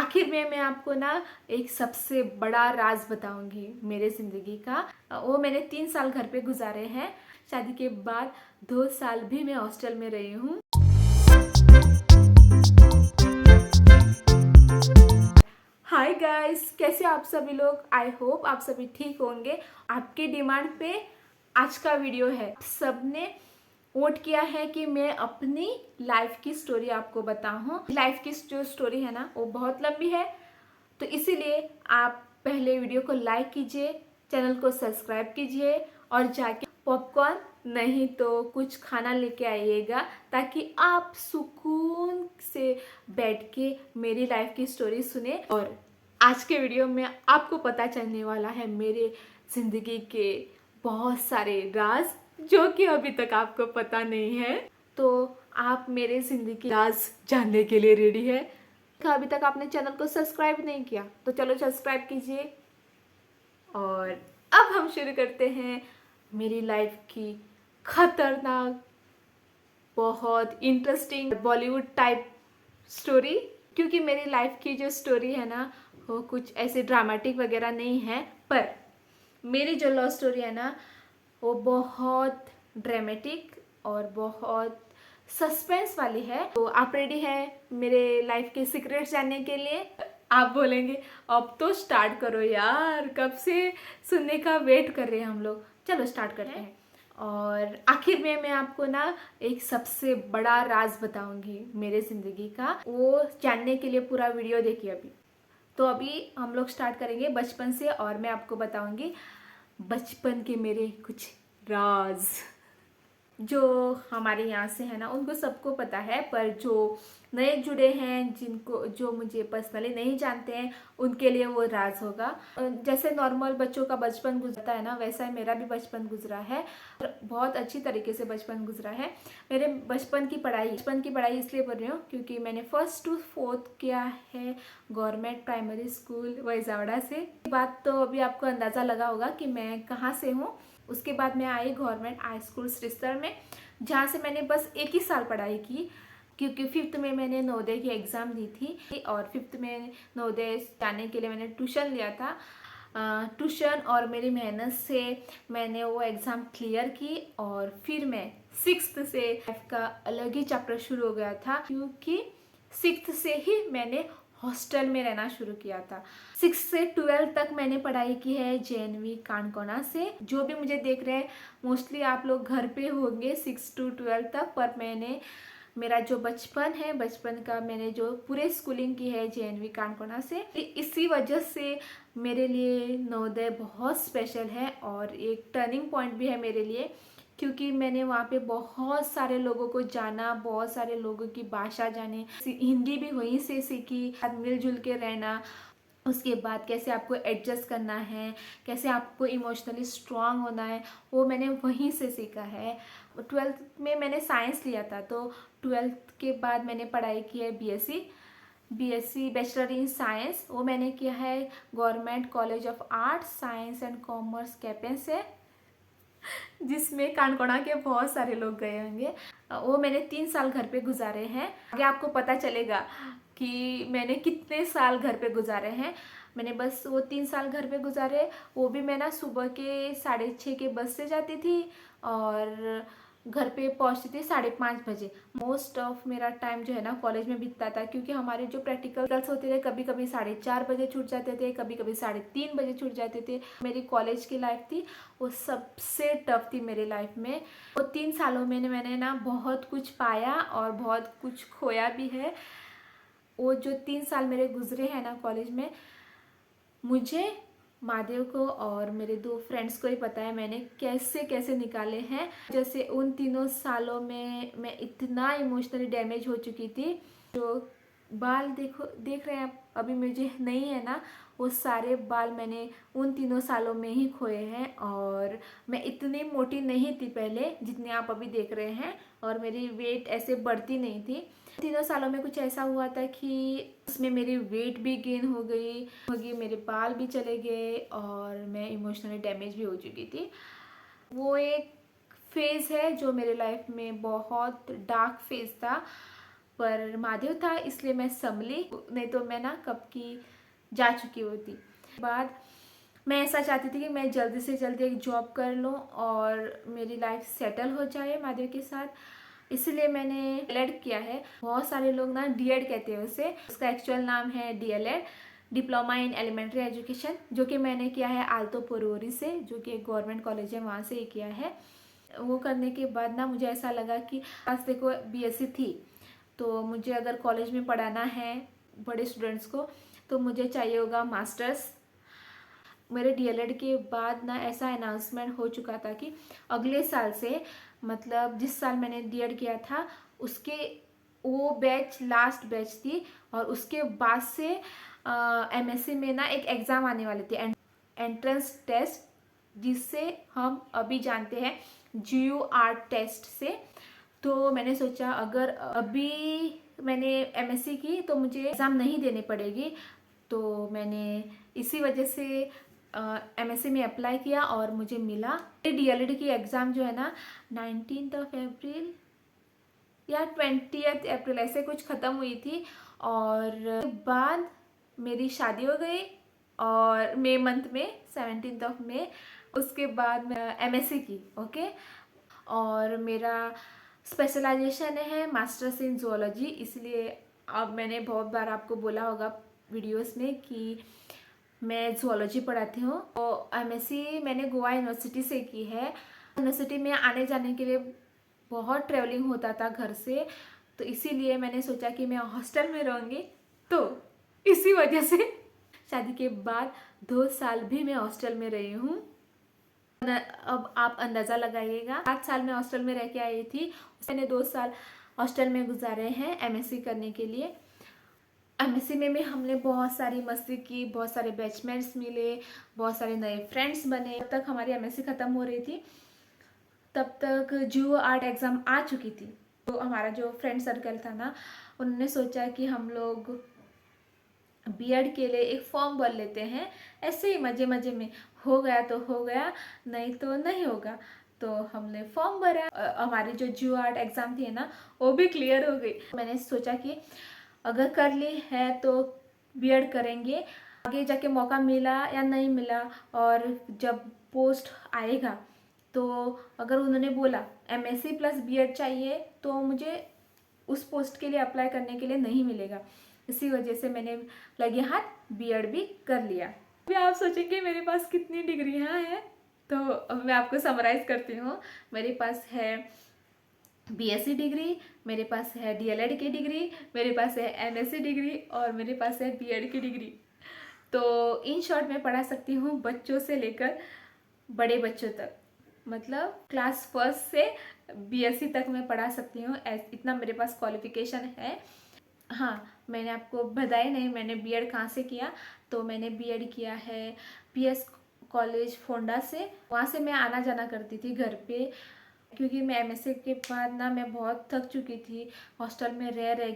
आखिर में मैं आपको ना एक सबसे बड़ा राज बताऊंगी मेरे ज़िंदगी का। वो मैंने 3 साल घर पे गुजारे हैं। शादी के बाद 2 साल भी मैं हॉस्टल में रही हूँ। हाय गाइस, कैसे आप सभी लोग। आई होप आप सभी ठीक होंगे। आपकी डिमांड पे आज का वीडियो है। सबने वोट किया है कि मैं अपनी लाइफ की स्टोरी आपको बताऊं। लाइफ की जो स्टोरी है ना वो बहुत लंबी है, तो इसीलिए आप पहले वीडियो को लाइक कीजिए, चैनल को सब्सक्राइब कीजिए और जाके पॉपकॉर्न नहीं तो कुछ खाना लेके आइएगा, ताकि आप सुकून से बैठ के मेरी लाइफ की स्टोरी सुने। और आज के वीडियो में आपको पता चलने वाला है मेरे ज़िंदगी के बहुत सारे राज जो कि अभी तक आपको पता नहीं है। तो आप मेरे ज़िंदगी राज जानने के लिए रेडी है? अभी तक आपने चैनल को सब्सक्राइब नहीं किया तो चलो सब्सक्राइब कीजिए। और अब हम शुरू करते हैं मेरी लाइफ की खतरनाक, बहुत इंटरेस्टिंग बॉलीवुड टाइप स्टोरी। क्योंकि मेरी लाइफ की जो स्टोरी है ना वो कुछ ऐसे ड्रामेटिक वगैरह नहीं है, पर मेरी जो लव स्टोरी है ना वो बहुत ड्रामेटिक और बहुत सस्पेंस वाली है। तो आप रेडी हैं मेरे लाइफ के सीक्रेट्स जानने के लिए? आप बोलेंगे अब तो स्टार्ट करो यार, कब से सुनने का वेट कर रहे हैं हम लोग। चलो स्टार्ट करते हैं। और आखिर में मैं आपको ना एक सबसे बड़ा राज बताऊंगी मेरे ज़िंदगी का। वो जानने के लिए पूरा वीडियो देखिए अभी। तो अभी हम लोग स्टार्ट करेंगे बचपन से और मैं आपको बताऊंगी बचपन के मेरे कुछ राज। जो हमारे यहाँ से है ना उनको सबको पता है, पर जो नए जुड़े हैं, जिनको जो मुझे पर्सनली नहीं जानते हैं, उनके लिए वो राज होगा। जैसे नॉर्मल बच्चों का बचपन गुजरता है ना, वैसा ही मेरा भी बचपन गुजरा है और बहुत अच्छी तरीके से बचपन गुजरा है। मेरे बचपन की पढ़ाई इसलिए पढ़ रही हूँ क्योंकि मैंने 1st to 4th किया है गवर्नमेंट प्राइमरी स्कूल वैजावड़ा से। बात तो अभी आपको अंदाज़ा लगा होगा कि मैं कहाँ से हूँ। उसके बाद मैं आई गवर्नमेंट हाई स्कूल सरिस्तर में, जहाँ से मैंने बस 1 ही साल पढ़ाई की, क्योंकि 5th में मैंने नवोदय की एग्ज़ाम दी थी और 5th में नवोदय जाने के लिए मैंने ट्यूशन लिया था। ट्यूशन और मेरी मेहनत से मैंने वो एग्ज़ाम क्लियर की और फिर मैं 6th से लाइफ का अलग ही चैप्टर शुरू हो गया था, क्योंकि 6th से ही मैंने हॉस्टल में रहना शुरू किया था। 6 से 12 तक मैंने पढ़ाई की है JNV कानकोना से। जो भी मुझे देख रहे हैं मोस्टली आप लोग घर पे होंगे 6 to 12 तक, पर मैंने मेरा जो बचपन है, बचपन का मैंने जो पूरे स्कूलिंग की है JNV कानकोना से। इसी वजह से मेरे लिए नवोदय बहुत स्पेशल है और एक टर्निंग पॉइंट भी है मेरे लिए, क्योंकि मैंने वहाँ पे बहुत सारे लोगों को जाना, बहुत सारे लोगों की भाषा जाने, हिंदी भी वहीं से सीखी, मिलजुल के रहना। उसके बाद कैसे आपको एडजस्ट करना है, कैसे आपको इमोशनली स्ट्रांग होना है, वो मैंने वहीं से सीखा है। 12th में मैंने साइंस लिया था, तो 12th के बाद मैंने पढ़ाई की है BSc बैचलर इन साइंस। वो मैंने किया है government college of arts science and commerce Quepem से, जिसमें कानकोना के बहुत सारे लोग गए होंगे। वो मैंने 3 साल घर पे गुजारे हैं। आगे आपको पता चलेगा कि मैंने कितने साल घर पे गुजारे हैं। मैंने बस वो 3 साल घर पे गुजारे, वो भी मैं ना सुबह के 6:30 के बस से जाती थी और घर पे पहुंचती थी 5:30 बजे। मोस्ट ऑफ मेरा टाइम जो है ना कॉलेज में बीतता था, क्योंकि हमारे जो प्रैक्टिकल्स होते थे कभी कभी 4:30 बजे छूट जाते थे, कभी कभी 3:30 बजे छूट जाते थे। मेरी कॉलेज की लाइफ थी वो सबसे टफ थी मेरी लाइफ में। वो 3 सालों में मैंने ना बहुत कुछ पाया और बहुत कुछ खोया भी है। वो जो 3 साल मेरे गुजरे हैं ना कॉलेज में, मुझे, महादेव को और मेरे 2 फ्रेंड्स को ही पता है मैंने कैसे कैसे निकाले हैं। जैसे उन 3 सालों में मैं इतना इमोशनली डैमेज हो चुकी थी। जो बाल देख रहे हैं आप अभी मुझे नहीं है ना, वो सारे बाल मैंने उन 3 सालों में ही खोए हैं। और मैं इतनी मोटी नहीं थी पहले जितनी आप अभी देख रहे हैं, और मेरी वेट ऐसे बढ़ती नहीं थी। 3 सालों में कुछ ऐसा हुआ था कि उसमें मेरी वेट भी गेन हो गई, मेरे बाल भी चले गए और मैं इमोशनली डैमेज भी हो चुकी थी। वो एक फेज़ है जो मेरे लाइफ में बहुत डार्क फेज़ था। पर महादेव था इसलिए मैं संभली, नहीं तो मैं ना कब की जा चुकी होती। बाद मैं ऐसा चाहती थी कि मैं जल्दी से जल्दी एक जॉब कर लूँ और मेरी लाइफ सेटल हो जाए महादेव के साथ, इसलिए मैंने डीएलएड किया है। बहुत सारे लोग ना डीएड कहते हैं उसे, उसका एक्चुअल नाम है DElEd, diploma in elementary education, जो कि मैंने किया है आल्तो पोरोरी से, जो कि एक गवर्नमेंट कॉलेज है, वहाँ से ही किया है। वो करने के बाद ना मुझे ऐसा लगा कि आज देखो बीएससी थी तो मुझे अगर कॉलेज में पढ़ाना है बड़े स्टूडेंट्स को तो मुझे चाहिए होगा मास्टर्स। मेरे डीएलएड के बाद ना ऐसा अनाउंसमेंट हो चुका था कि अगले साल से, मतलब जिस साल मैंने डीएड किया था उसके वो बैच लास्ट बैच थी, और उसके बाद से एमएससी में ना एक एग्ज़ाम आने वाले थे, एंट्रेंस टेस्ट, जिससे हम अभी जानते हैं GUR टेस्ट से। तो मैंने सोचा अगर अभी मैंने एमएससी की तो मुझे एग्ज़ाम नहीं देनी पड़ेगी, तो मैंने इसी वजह से एमएससी में अप्लाई किया और मुझे मिला। डीएलएड की एग्ज़ाम जो है ना 19 अप्रैल या 20 अप्रैल ऐसे कुछ ख़त्म हुई थी, और बाद मेरी शादी हो गई और मई मंथ में 17 मई, उसके बाद मैं एमएससी की। ओके, और मेरा स्पेशलाइजेशन है मास्टर्स इन जूलॉजी, इसलिए अब मैंने बहुत बार आपको बोला होगा वीडियोस में कि मैं जूलॉजी पढ़ाती हूँ। तो एमएससी मैंने गोवा यूनिवर्सिटी से की है। यूनिवर्सिटी में आने जाने के लिए बहुत ट्रैवलिंग होता था घर से, तो इसीलिए मैंने सोचा कि मैं हॉस्टल में रहूँगी, तो इसी वजह से शादी के बाद 2 साल भी मैं हॉस्टल में रही हूँ। अब आप अंदाज़ा लगाइएगा, 7 साल में हॉस्टल में रह के आई थी, मैंने 2 साल हॉस्टल में गुजारे हैं एमएससी करने के लिए। एमएससी में भी हमने बहुत सारी मस्ती की, बहुत सारे बैचमेट्स मिले, बहुत सारे नए फ्रेंड्स बने। तब तक हमारी एमएससी ख़त्म हो रही थी, तब तक GUR एग्ज़ाम आ चुकी थी। तो हमारा जो फ्रेंड सर्कल था ना, उन्होंने सोचा कि हम लोग बीएड के लिए एक फॉर्म भर लेते हैं, ऐसे ही मज़े मज़े में, हो गया तो हो गया, नहीं तो नहीं होगा। तो हमने फॉर्म भरा, हमारी जो GUR एग्ज़ाम थी ना वो भी क्लियर हो गई। मैंने सोचा कि अगर कर ली है तो बीएड करेंगे, आगे जाके मौका मिला या नहीं मिला, और जब पोस्ट आएगा तो अगर उन्होंने बोला एमएससी प्लस बीएड चाहिए तो मुझे उस पोस्ट के लिए अप्लाई करने के लिए नहीं मिलेगा। इसी वजह से मैंने लगे हाथ बीएड भी कर लिया। अभी आप सोचेंगे मेरे पास कितनी डिग्रियां हैं, तो मैं आपको समराइज करती हूँ। मेरे पास है बीएससी डिग्री, मेरे पास है डीएलएड की डिग्री, मेरे पास है एमएससी डिग्री, और मेरे पास है बीएड की डिग्री। तो इन शॉर्ट मैं पढ़ा सकती हूँ बच्चों से लेकर बड़े बच्चों तक, मतलब क्लास 1 से बीएससी तक मैं पढ़ा सकती हूँ, इतना मेरे पास क्वालिफिकेशन है। हाँ, मैंने आपको बताया नहीं मैंने बीएड कहाँ से किया। तो मैंने बीएड किया है पीएस कॉलेज फोंडा से, वहाँ से मैं आना जाना करती थी घर पे, क्योंकि मैं एमएससी के बाद ना मैं बहुत थक चुकी थी हॉस्टल में रह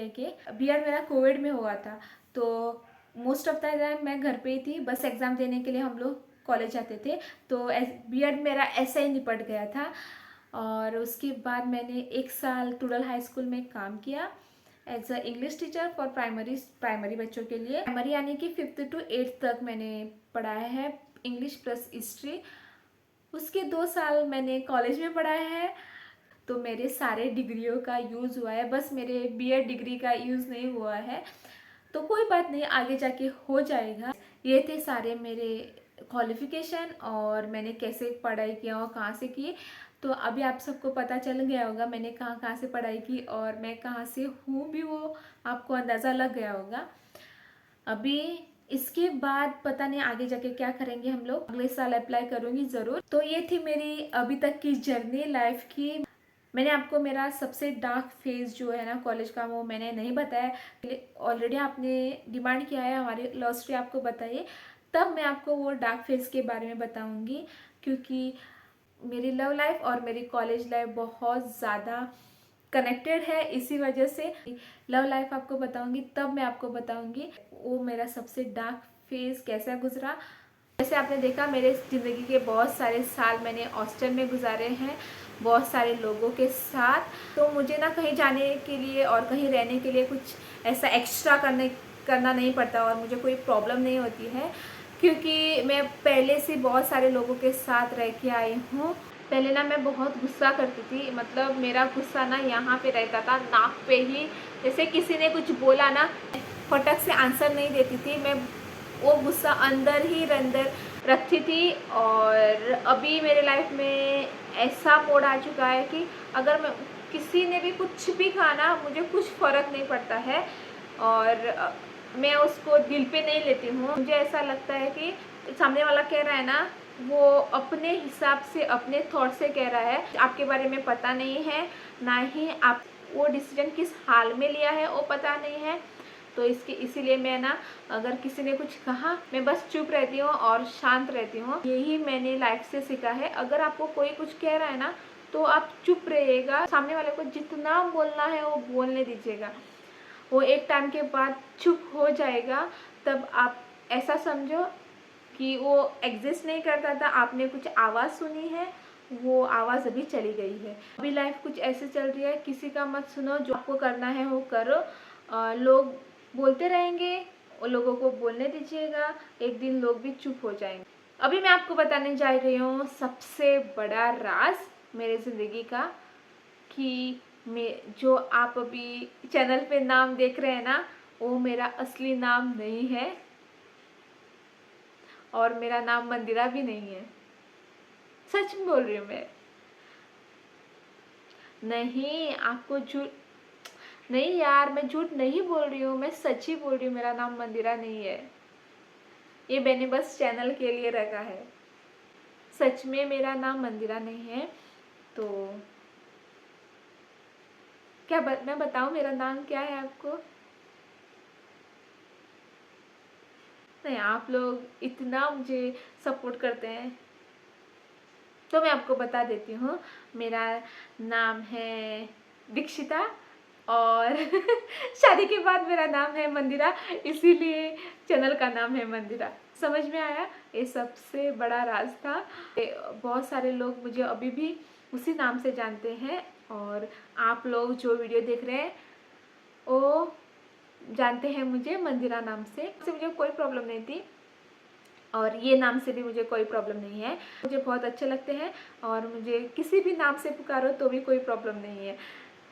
के। बीएड मेरा कोविड में हुआ था, तो मोस्ट ऑफ द टाइम मैं घर पे ही थी, बस एग्ज़ाम देने के लिए हम लोग कॉलेज जाते थे। तो बीएड मेरा ऐसा ही निपट गया था। और उसके बाद मैंने 1 साल टूडल हाई स्कूल में काम किया as a English teacher for primary बच्चों के लिए। प्राइमरी यानी कि 5th to 8th तक मैंने पढ़ाया है, इंग्लिश प्लस हिस्ट्री। उसके 2 साल मैंने कॉलेज में पढ़ाया है। तो मेरे सारे डिग्रियों का यूज़ हुआ है, बस मेरे बीएड डिग्री का यूज़ नहीं हुआ है, तो कोई बात नहीं, आगे जाके हो जाएगा। ये थे सारे मेरे क्वालिफिकेशन और मैंने कैसे पढ़ाई किया और कहाँ से की। तो अभी आप सबको पता चल गया होगा मैंने कहाँ कहाँ से पढ़ाई की और मैं कहाँ से हूँ भी, वो आपको अंदाज़ा लग गया होगा। अभी इसके बाद पता नहीं आगे जाके क्या करेंगे हम लोग, अगले साल अप्लाई करूँगी ज़रूर। तो ये थी मेरी अभी तक की जर्नी लाइफ की। मैंने आपको मेरा सबसे डार्क फेज जो है ना कॉलेज का वो मैंने नहीं बताया, ऑलरेडी आपने डिमांड किया है हमारी लव स्टोरी आपको बताइए, तब मैं आपको वो डार्क फेज के बारे में बताऊंगी, क्योंकि मेरी लव लाइफ और मेरी कॉलेज लाइफ बहुत ज़्यादा कनेक्टेड है। इसी वजह से लव लाइफ आपको बताऊंगी, तब मैं आपको बताऊंगी वो मेरा सबसे डार्क फेज कैसा गुजरा। जैसे आपने देखा मेरे ज़िंदगी के बहुत सारे साल मैंने हॉस्टल में गुजारे हैं बहुत सारे लोगों के साथ। तो मुझे ना कहीं जाने के लिए और कहीं रहने के लिए कुछ ऐसा एक्स्ट्रा करना नहीं पड़ता और मुझे कोई प्रॉब्लम नहीं होती है, क्योंकि मैं पहले से बहुत सारे लोगों के साथ रह के आई हूँ। पहले ना मैं बहुत गुस्सा करती थी, मतलब मेरा गुस्सा ना यहाँ पे रहता था, नाक पे ही। जैसे किसी ने कुछ बोला ना, फटक से आंसर नहीं देती थी, मैं वो गुस्सा अंदर ही अंदर रखती थी। और अभी मेरे लाइफ में ऐसा मोड़ आ चुका है कि अगर मैं किसी ने भी कुछ भी कहा ना, मुझे कुछ फ़र्क नहीं पड़ता है और मैं उसको दिल पे नहीं लेती हूँ। मुझे ऐसा लगता है कि सामने वाला कह रहा है ना, वो अपने हिसाब से अपने थॉट से कह रहा है, आपके बारे में पता नहीं है, ना ही आप वो डिसीजन किस हाल में लिया है वो पता नहीं है। तो इसीलिए मैं ना, अगर किसी ने कुछ कहा मैं बस चुप रहती हूँ और शांत रहती हूँ। यही मैंने लाइफ से सीखा है। अगर आपको कोई कुछ कह रहा है ना, तो आप चुप रहिएगा, सामने वाले को जितना बोलना है वो बोलने दीजिएगा। वो एक टाइम के बाद चुप हो जाएगा, तब आप ऐसा समझो कि वो एग्जिस्ट नहीं करता था, आपने कुछ आवाज़ सुनी है, वो आवाज़ अभी चली गई है। अभी लाइफ कुछ ऐसे चल रही है, किसी का मत सुनो, जो आपको करना है वो करो। लोग बोलते रहेंगे, वो लोगों को बोलने दीजिएगा, एक दिन लोग भी चुप हो जाएंगे। अभी मैं आपको बताने जा रही हूँ सबसे बड़ा राज मेरे ज़िंदगी का, कि जो आप अभी चैनल पे नाम देख रहे हैं ना, वो मेरा असली नाम नहीं है और मेरा नाम मंदिरा भी नहीं है। सच में बोल रही हूँ मैं। नहीं, आपको झूठ नहीं यार, मैं झूठ नहीं बोल रही हूँ, मैं सच ही बोल रही हूँ, मेरा नाम मंदिरा नहीं है। ये मैंने बस चैनल के लिए रखा है, सच में मेरा नाम मंदिरा नहीं है। तो क्या मैं बताऊँ मेरा नाम क्या है आपको? नहीं, आप लोग इतना मुझे सपोर्ट करते हैं तो मैं आपको बता देती हूँ। मेरा नाम है दीक्षिता और शादी के बाद मेरा नाम है मंदिरा, इसीलिए चैनल का नाम है मंदिरा। समझ में आया? ये सबसे बड़ा राज था। बहुत सारे लोग मुझे अभी भी उसी नाम से जानते हैं और आप लोग जो वीडियो देख रहे हैं वो जानते हैं मुझे मंदिरा नाम से मुझे कोई प्रॉब्लम नहीं थी और ये नाम से भी मुझे कोई प्रॉब्लम नहीं है। मुझे बहुत अच्छे लगते हैं और मुझे किसी भी नाम से पुकारो तो भी कोई प्रॉब्लम नहीं है।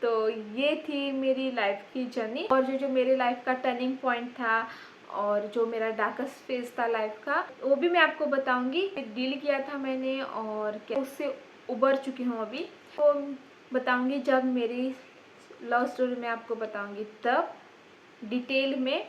तो ये थी मेरी लाइफ की जर्नी और जो मेरे लाइफ का टर्निंग पॉइंट था और जो मेरा डार्केस्ट फेज था लाइफ का, वो भी मैं आपको बताऊंगी। डील किया था मैंने और क्या उससे उबर चुकी हूँ अभी, तो बताऊंगी जब मेरी लव स्टोरी मैं आपको बताऊंगी तब डिटेल में।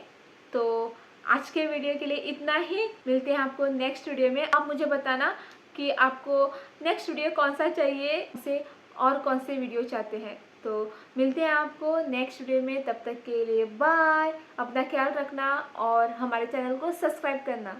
तो आज के वीडियो के लिए इतना ही, मिलते हैं आपको नेक्स्ट वीडियो में। आप मुझे बताना कि आपको नेक्स्ट वीडियो कौन सा चाहिए से और कौन से वीडियो चाहते हैं। तो मिलते हैं आपको नेक्स्ट वीडियो में, तब तक के लिए बाय। अपना ख्याल रखना और हमारे चैनल को सब्सक्राइब करना।